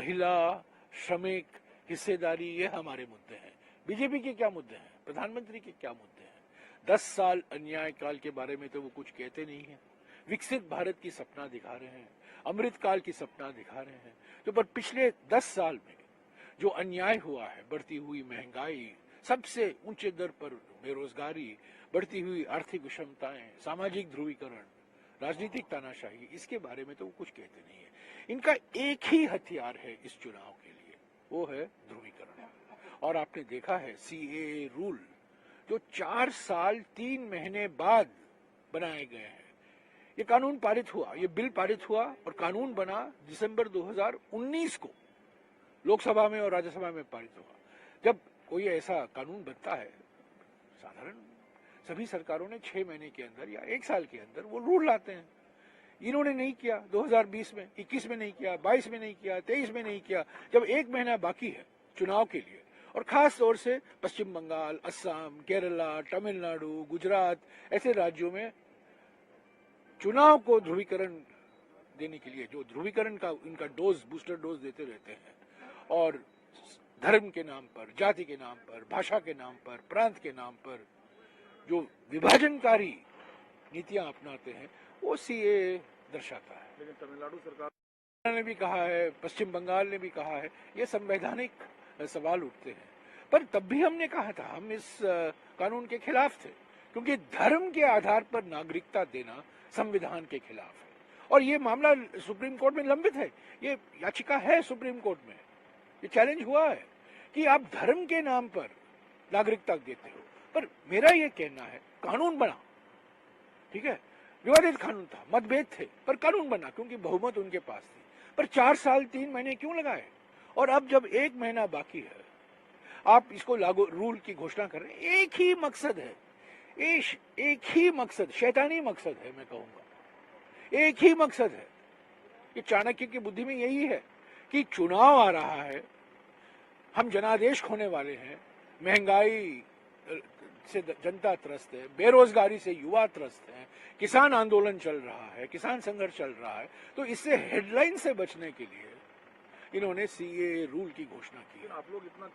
महिला, श्रमिक, हिस्सेदारी, ये हमारे मुद्दे हैं। बीजेपी के क्या मुद्दे हैं, प्रधानमंत्री के क्या मुद्दे हैं? 10 साल अन्याय काल के बारे में तो वो कुछ कहते नहीं है। विकसित भारत की सपना दिखा रहे हैं, अमृत काल की सपना दिखा रहे हैं। तो पर पिछले 10 साल में जो अन्याय हुआ है, बढ़ती हुई महंगाई, सबसे ऊंचे दर पर बेरोजगारी, बढ़ती हुई आर्थिक विषमताएं, सामाजिक ध्रुवीकरण, राजनीतिक तानाशाही, इसके बारे में तो वो कुछ कहते नहीं है। इनका एक ही हथियार है इस चुनाव के लिए, वो है ध्रुवीकरण। और आपने देखा है सीएए रूल जो 4 साल 3 महीने बाद बनाए गए हैं। ये कानून पारित हुआ, ये बिल पारित हुआ और कानून बना दिसंबर 2019 को, लोकसभा में और राज्यसभा में पारित हुआ। जब कोई ऐसा कानून बनता है, साधारण सभी सरकारों ने 6 महीने के अंदर या 1 साल के अंदर वो रूल लाते हैं। इन्होंने नहीं किया, 2020 में, 21 में नहीं किया, 22 में नहीं किया, 23 में नहीं किया, जब 1 महीना बाकी है चुनाव के लिए। और खास तौर से पश्चिम बंगाल, असम, केरला, तमिलनाडु, गुजरात ऐसे राज्यों में चुनाव को ध्रुवीकरण देने के लिए, जो ध्रुवीकरण का इनका डोज, बूस्टर डोज देते रहते हैं, और धर्म के नाम पर, जाति के नाम पर, भाषा के नाम पर, प्रांत के नाम पर जो विभाजनकारी नीतियां अपनाते हैं, वो सीए दर्शाता है। लेकिन तमिलनाडु सरकार ने भी कहा है, पश्चिम बंगाल ने भी कहा है, ये संवैधानिक सवाल उठते हैं। पर तब भी हमने कहा था, हम इस कानून के खिलाफ थे, क्योंकि धर्म के आधार पर नागरिकता देना संविधान के खिलाफ है। और ये मामला सुप्रीम कोर्ट में लंबित है, ये याचिका है सुप्रीम कोर्ट में, ये चैलेंज हुआ है कि आप धर्म के नाम पर नागरिकता देते हो। पर मेरा ये कहना है, कानून बना, ठीक है, विवादित कानून था, मतभेद थे, पर कानून बना क्योंकि बहुमत उनके पास थी। पर 4 साल 3 महीने क्यों लगाए? और अब जब 1 महीना बाकी है, आप इसको लागू रूल की घोषणा कर रहे हैं। एक ही मकसद है, एक ही मकसद, शैतानी मकसद है, मैं कहूंगा एक ही मकसद है। ये चाणक्य की बुद्धि में यही है कि चुनाव आ रहा है, हम जनादेश खोने वाले हैं, महंगाई से जनता त्रस्त है, बेरोजगारी से युवा त्रस्त है, किसान आंदोलन चल रहा है, किसान संघर्ष चल रहा है। तो इससे हेडलाइन से बचने के लिए इन्होंने सीए रूल की घोषणा की। आप लोग इतना